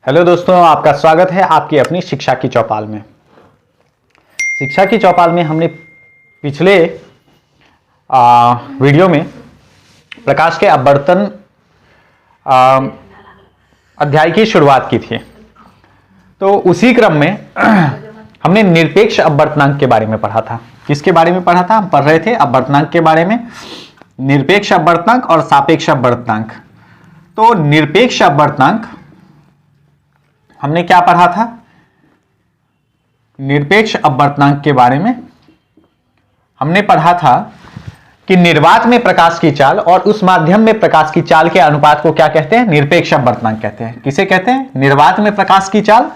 Hello दोस्तों, आपका स्वागत है आपकी अपनी शिक्षा की चौपाल में। शिक्षा की चौपाल में हमने पिछले वीडियो में प्रकाश के अपवर्तन अध्याय की शुरुआत की थी। तो उसी क्रम में हमने निरपेक्ष अपवर्तनांक के बारे में पढ़ा था। किसके बारे में पढ़ा था? हम पढ़ रहे थे अपवर्तनांक के बारे में, निरपेक्ष अपवर्तनांक और सापेक्ष अपवर्तनांक। तो निरपेक्ष अपवर्तनांक हमने क्या पढ़ा था? निरपेक्ष अपवर्तनांक के बारे में हमने पढ़ा था कि निर्वात में प्रकाश की चाल और उस माध्यम में प्रकाश की चाल के अनुपात को क्या कहते हैं? निरपेक्ष अपवर्तनांक कहते हैं। किसे कहते हैं? निर्वात में प्रकाश की चाल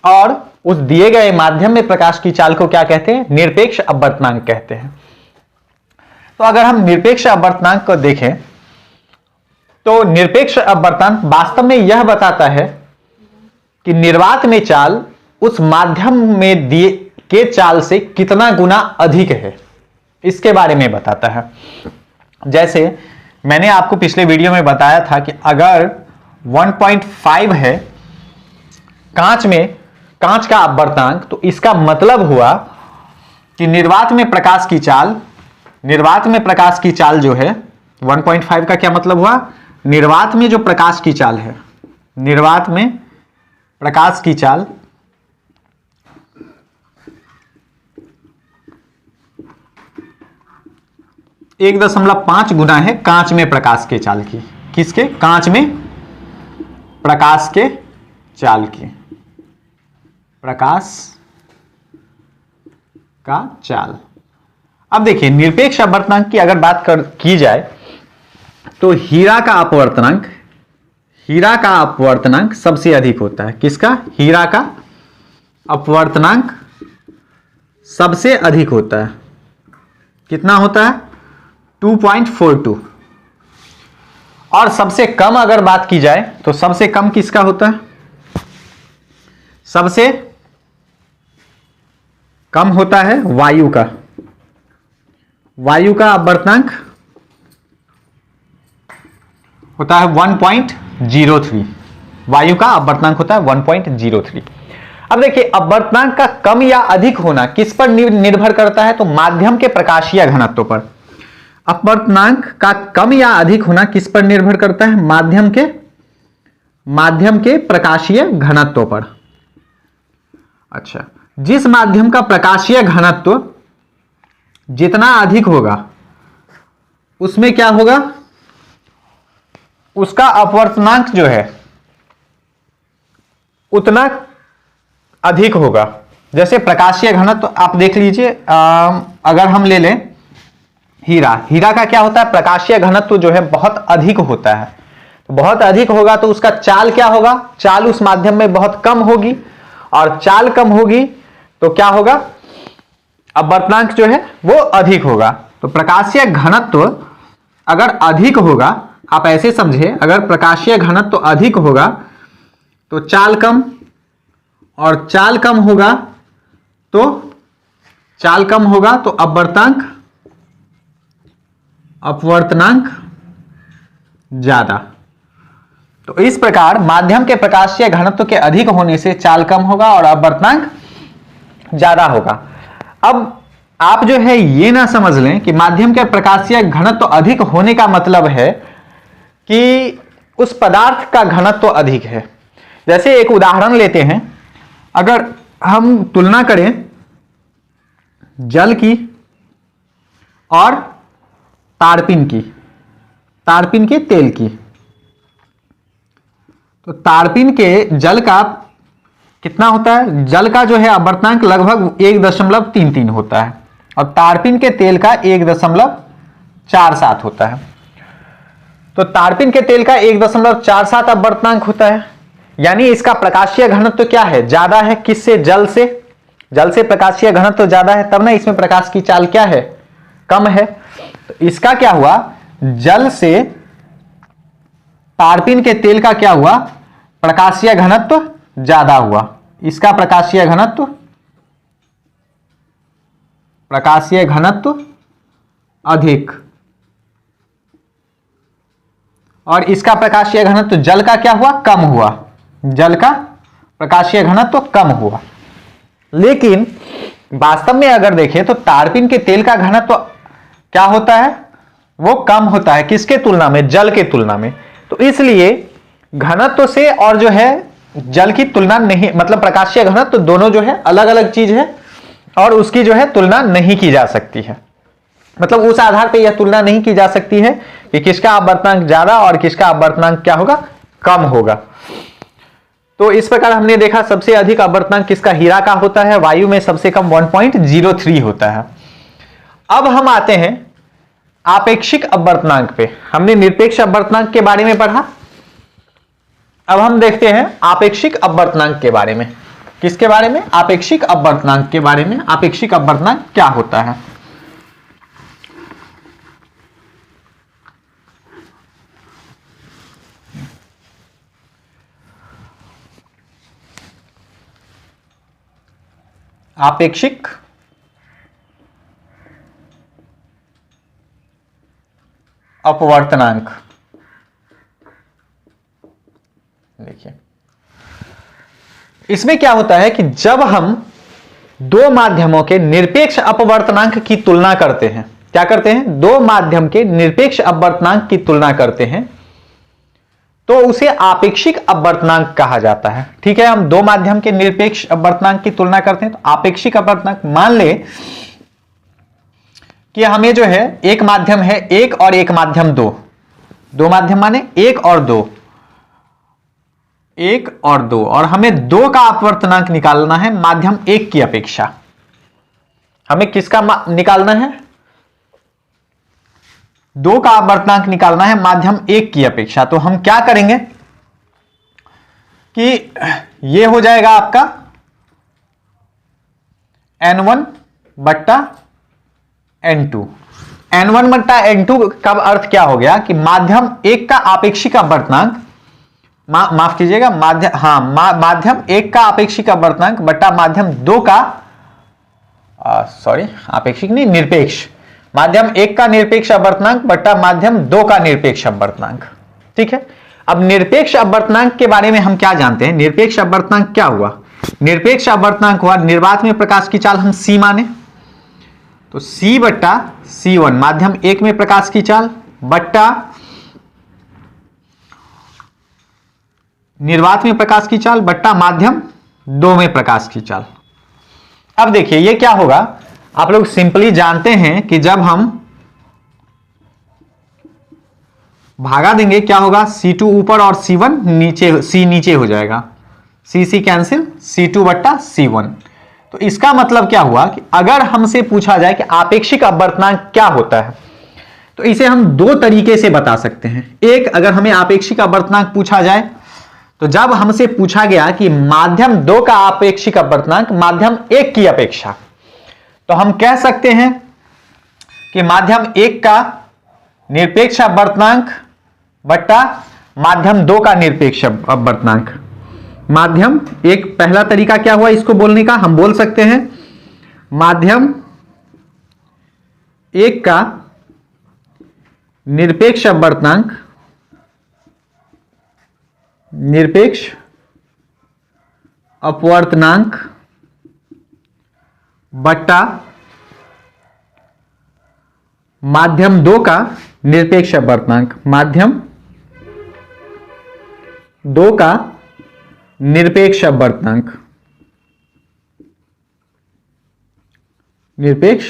और उस दिए गए माध्यम में प्रकाश की चाल को क्या कहते हैं? निरपेक्ष अपवर्तनांक कहते हैं। तो अगर हम निरपेक्ष अपवर्तनांक को देखें तो निरपेक्ष अपवर्तनांक वास्तव में यह बताता है कि निर्वात में चाल उस माध्यम में दिए के चाल से कितना गुना अधिक है, इसके बारे में बताता है। जैसे मैंने आपको पिछले वीडियो में बताया था कि अगर 1.5 है कांच का अपवर्तनांक, तो इसका मतलब हुआ कि निर्वात में प्रकाश की चाल जो है 1.5 का क्या मतलब हुआ? निर्वात में जो प्रकाश की चाल है, निर्वात में प्रकाश की चाल 1.5 गुना है कांच में प्रकाश के चाल की। किसके? कांच में प्रकाश के चाल की, प्रकाश का चाल। अब देखिए, निरपेक्ष अपवर्तनांक की अगर बात की जाए तो हीरा का अपवर्तनांक सबसे अधिक होता है। किसका? हीरा का अपवर्तनांक सबसे अधिक होता है। कितना होता है? 2.42। और सबसे कम अगर बात की जाए तो सबसे कम किसका होता है? सबसे कम होता है वायु का अपवर्तनांक होता है 1.03। वायु का अपवर्तनांक होता है 1.03। अब देखिए, अपवर्तनांक का कम या अधिक होना किस पर निर्भर करता है? तो माध्यम के प्रकाशीय घनत्व पर। अपवर्तनांक का कम या अधिक होना किस पर निर्भर करता है? माध्यम के प्रकाशीय घनत्व पर। अच्छा, जिस माध्यम का प्रकाशीय घनत्व जितना अधिक होगा उसमें क्या होगा? उसका अपवर्तनांक जो है उतना अधिक होगा। जैसे प्रकाशीय घनत्व आप देख लीजिए, अगर हम ले लें हीरा का क्या होता है? प्रकाशीय घनत्व जो है बहुत अधिक होता है। तो बहुत अधिक होगा तो उसका चाल क्या होगा? चाल उस माध्यम में बहुत कम होगी, और चाल कम होगी तो क्या होगा? अपवर्तनांक जो है वो अधिक होगा। तो प्रकाशीय घनत्व अगर अधिक होगा, आप ऐसे समझे, अगर प्रकाशीय घनत्व अधिक होगा तो चाल कम, और चाल कम होगा तो अपवर्तनांक ज्यादा। तो इस प्रकार माध्यम के प्रकाशीय घनत्व के अधिक होने से चाल कम होगा और अपवर्तनांक ज्यादा होगा। अब आप जो है ये ना समझ लें कि माध्यम के प्रकाशीय घनत्व अधिक होने का मतलब है कि उस पदार्थ का घनत्व अधिक है। जैसे एक उदाहरण लेते हैं, अगर हम तुलना करें जल की और तारपीन के तेल की, तो तारपीन के जल का कितना होता है? जल का जो है अपवर्तनांक लगभग 1.33 होता है, और तारपीन के तेल का 1.47 होता है। तो तारपीन के तेल का 1.47 अपवर्तनांक होता है, यानी इसका प्रकाशीय घनत्व क्या है? ज्यादा है। किससे? जल से प्रकाशीय घनत्व ज्यादा है, तब ना इसमें प्रकाश की चाल क्या है? कम है। तो इसका क्या हुआ? जल से तारपीन के तेल का क्या हुआ? प्रकाशीय घनत्व ज्यादा हुआ। इसका प्रकाशीय घनत्व अधिक, और इसका प्रकाशीय घनत्व जल का क्या हुआ? कम हुआ। जल का प्रकाशीय घनत्व तो कम हुआ। लेकिन वास्तव में अगर देखें तो तारपीन के तेल का घनत्व क्या होता है, वो कम होता है। किसके तुलना में? जल के तुलना में। तो इसलिए घनत्व से और जो है जल की तुलना नहीं, मतलब प्रकाशीय घनत्व तो दोनों जो है अलग अलग चीज है और उसकी जो है तुलना नहीं की जा सकती है। मतलब उस आधार पर यह तुलना नहीं की जा सकती है कि किसका अपवर्तनांक ज्यादा और किसका अपवर्तनांक क्या होगा, कम होगा। तो इस प्रकार हमने देखा सबसे अधिक अपवर्तनांक किसका, हीरा का होता है। वायु में सबसे कम 1.03 होता है। अब हम आते हैं आपेक्षिक अपवर्तनांक पे। हमने निरपेक्ष अपवर्तनांक के बारे में पढ़ा, अब हम देखते हैं आपेक्षिक अपवर्तनांक के बारे में। किसके बारे में? आपेक्षिक अपवर्तनांक के बारे में। आपेक्षिक अपवर्तनांक क्या होता है? आपेक्षिक अपवर्तनांक, देखिए इसमें क्या होता है कि जब हम दो माध्यमों के निरपेक्ष अपवर्तनांक की तुलना करते हैं, क्या करते हैं? दो माध्यम के निरपेक्ष अपवर्तनांक की तुलना करते हैं तो उसे आपेक्षिक अपवर्तनांक कहा जाता है। ठीक है, हम दो माध्यम के निरपेक्ष अपवर्तनांक की तुलना करते हैं तो आपेक्षिक अपवर्तनांक, मान ले कि हमें जो है एक माध्यम है एक और एक माध्यम दो, दो माध्यम माने एक और दो, एक और दो, और हमें दो का अपवर्तनांक निकालना है माध्यम एक की अपेक्षा। हमें किसका निकालना है? दो का अपवर्तनांक निकालना है माध्यम एक की अपेक्षा। तो हम क्या करेंगे कि ये हो जाएगा आपका n1 बट्टा n2। n1 बट्टा n2 का अर्थ क्या हो गया कि माध्यम एक का आपेक्षिक अपवर्तनांक, माफ कीजिएगा, माध्यम एक का आपेक्षिक अपवर्तनांक बट्टा माध्यम दो का, सॉरी आपेक्षिक नहीं, निरपेक्ष, माध्यम एक का निरपेक्ष अपवर्तनांक बट्टा माध्यम दो का निरपेक्ष अपवर्तनांक। ठीक है, अब निरपेक्ष अपवर्तनांक के बारे में हम क्या जानते हैं? निरपेक्ष अपवर्तनांक क्या हुआ? निरपेक्ष अपवर्तनांक हुआ निर्वात में प्रकाश की चाल हम C माने तो C बट्टा C1 माध्यम एक में प्रकाश की चाल बट्टा निर्वात में प्रकाश की चाल बट्टा माध्यम दो में प्रकाश की चाल। अब देखिए ये क्या होगा, आप लोग सिंपली जानते हैं कि जब हम भागा देंगे क्या होगा, C2 ऊपर और C1 नीचे, C नीचे हो जाएगा, C कैंसिल, C2 बट्टा C1। तो इसका मतलब क्या हुआ कि अगर हमसे पूछा जाए कि आपेक्षिक अपवर्तनांक क्या होता है तो इसे हम दो तरीके से बता सकते हैं। एक, अगर हमें आपेक्षिक अपवर्तनांक पूछा जाए तो जब हमसे पूछा गया कि माध्यम दो का आपेक्षिक अपवर्तनांक माध्यम एक की अपेक्षा, तो हम कह सकते हैं कि माध्यम एक का निरपेक्ष अपवर्तनांक बट्टा माध्यम दो का निरपेक्ष अपवर्तनांक। माध्यम एक, पहला तरीका क्या हुआ इसको बोलने का, हम बोल सकते हैं माध्यम एक का निरपेक्ष अपवर्तनांक, निरपेक्ष अपवर्तनांक बट्टा माध्यम दो का निरपेक्ष अपवर्तनांक, माध्यम दो का निरपेक्ष अपवर्तनांक, निरपेक्ष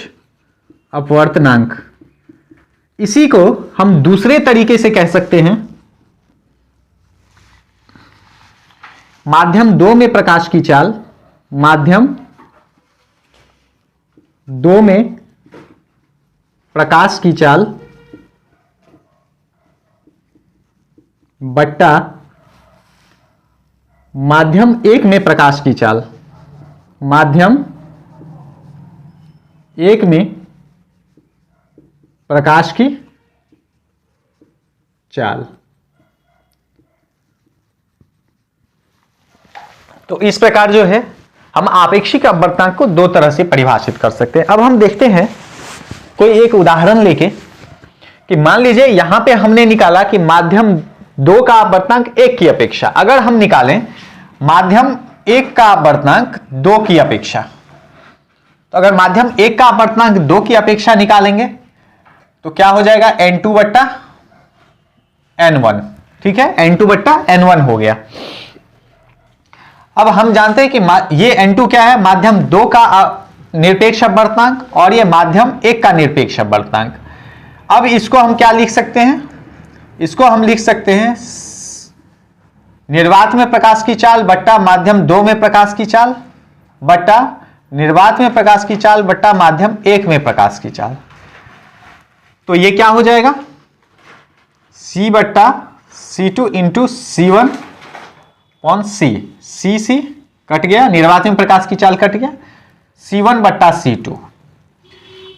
अपवर्तनांक। इसी को हम दूसरे तरीके से कह सकते हैं माध्यम दो में प्रकाश की चाल, माध्यम दो में प्रकाश की चाल बट्टा माध्यम एक में प्रकाश की चाल, माध्यम एक में प्रकाश की चाल। तो इस प्रकार जो है हम आपेक्षिक अपवर्तनांक को दो तरह से परिभाषित कर सकते हैं। अब हम देखते हैं कोई एक उदाहरण लेके कि मान लीजिए यहां पे हमने निकाला कि माध्यम दो का अपवर्तनांक एक की अपेक्षा, अगर हम निकालें माध्यम 1 का अपवर्तनांक 2 की अपेक्षा। तो अगर माध्यम 1 का अपवर्तनांक 2 की अपेक्षा निकालेंगे तो क्या हो जाएगा, n2 बट्टा n1। ठीक है, n2 बट्टा n1 हो गया। अब हम जानते हैं कि ये n2 क्या है, माध्यम 2 का निरपेक्ष अपवर्तनांक और ये माध्यम 1 का निरपेक्ष अपवर्तनांक। अब इसको हम क्या लिख सकते हैं, इसको हम लिख सकते हैं निर्वात में प्रकाश की चाल बट्टा माध्यम 2 में प्रकाश की चाल बट्टा निर्वात में प्रकाश की चाल बट्टा माध्यम 1 में प्रकाश की चाल। तो ये क्या हो जाएगा, C बट्टा C2 into C1 on C cut गया, निर्वात में प्रकाश की चाल कट गया, C1 बट्टा C2।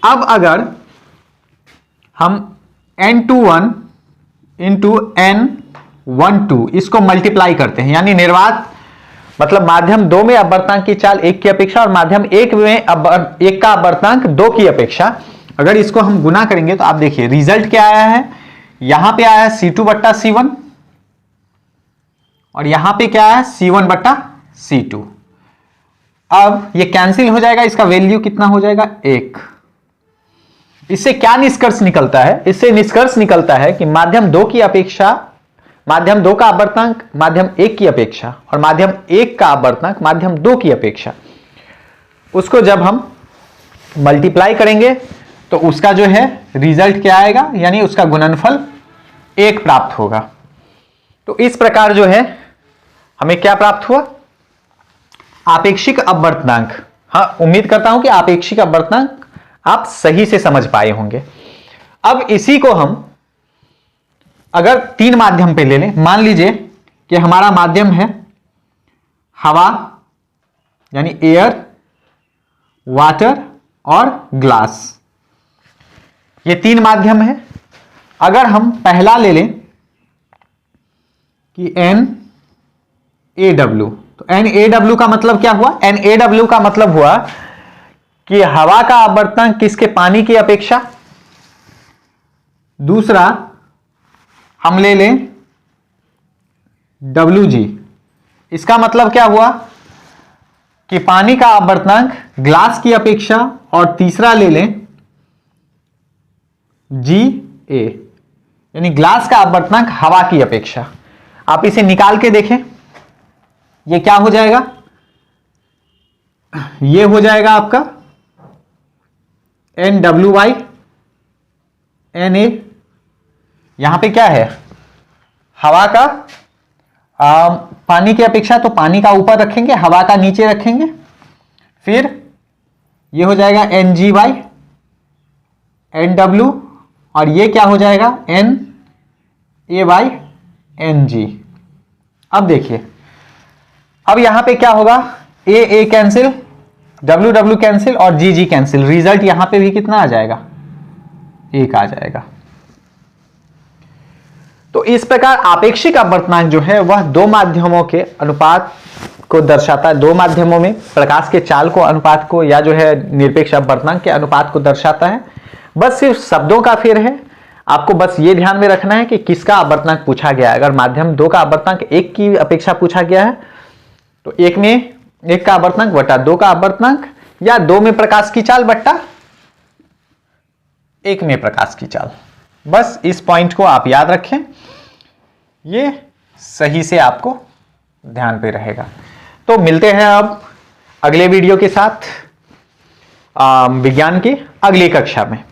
अब अगर हम N21 इंटू N12 इसको मल्टीप्लाई करते हैं, यानी निर्वात मतलब माध्यम 2 में अपवर्तनांक की चाल 1 की अपेक्षा और माध्यम 1 में 1 का अपवर्तनांक 2 की अपेक्षा, अगर इसको हम गुना करेंगे तो आप देखिए रिजल्ट क्या आया है, यहां पे आया है C2 बट्टा C1 और यहां पे क्या है C1 बट्टा C2। अब ये कैंसिल हो जाएगा, इसका वैल्यू कितना हो जाएगा 1। इससे क्या निष्कर्ष निकलता है, इससे निष्कर्ष निकलता है कि माध्यम 2 की अपेक्षा माध्यम 2 का अपवर्तनांक माध्यम 1 की अपेक्षा और माध्यम 1 का अपवर्तनांक माध्यम 2 की अपेक्षा, उसको जब हम मल्टीप्लाई करेंगे तो उसका जो है रिजल्ट क्या आएगा, यानी उसका गुणनफल 1 प्राप्त होगा। तो इस प्रकार जो है हमें क्या प्राप्त हुआ, आपेक्षिक अपवर्तनांक। हाँ, उम्मीद करता हूं कि आपेक्षिक अपवर्तनांक आप सही से समझ पाए होंगे। अब इसी को हम अगर 3 माध्यम पे ले लें, मान लीजिए कि हमारा माध्यम है हवा यानी एयर, वाटर और ग्लास, ये 3 माध्यम है। अगर हम पहला ले लें कि NaW, तो NaW का मतलब क्या हुआ, NaW का मतलब हुआ कि हवा का अपवर्तनांक किसके, पानी की अपेक्षा। दूसरा हम ले लें Wg, इसका मतलब क्या हुआ कि पानी का अपवर्तनांक ग्लास की अपेक्षा। और तीसरा ले लें Ga, यानी ग्लास का अपवर्तनांक हवा की अपेक्षा। आप इसे निकाल के देखें, ये क्या हो जाएगा, ये हो जाएगा आपका NW/Na। यहां पे क्या है, हवा का पानी की अपेक्षा, तो पानी का ऊपर रखेंगे, हवा का नीचे रखेंगे, फिर ये हो जाएगा Ng/Nw और ये क्या हो जाएगा Na/Ng। अब देखिए, अब यहां पे क्या होगा, A कैंसिल, W कैंसिल और G कैंसिल, रिजल्ट यहां पे भी कितना आ जाएगा, 1 आ जाएगा। तो इस प्रकार आपेक्षिक अपवर्तनांक जो है वह 2 माध्यमों के अनुपात को दर्शाता है, 2 माध्यमों में प्रकाश के चाल को अनुपात को, या जो है निरपेक्ष अपवर्तनांक के अनुपात को दर्शाता है। बस सिर्फ शब्दों का फेर है, आपको बस ये ध्यान में रखना है कि किसका अपवर्तनांक पूछा गया है। अगर माध्यम 2 का अपवर्तनांक 1 की अपेक्षा पूछा गया है तो 1 में 1 का अपवर्तनांक बट्टा 2 का अपवर्तनांक, या 2 में प्रकाश की चाल बट्टा 1 में प्रकाश की चाल। बस इस पॉइंट को आप याद रखें, ये सही से आपको ध्यान पे रहेगा। तो मिलते हैं अब अगले वीडियो के साथ विज्ञान की अगली कक्षा में।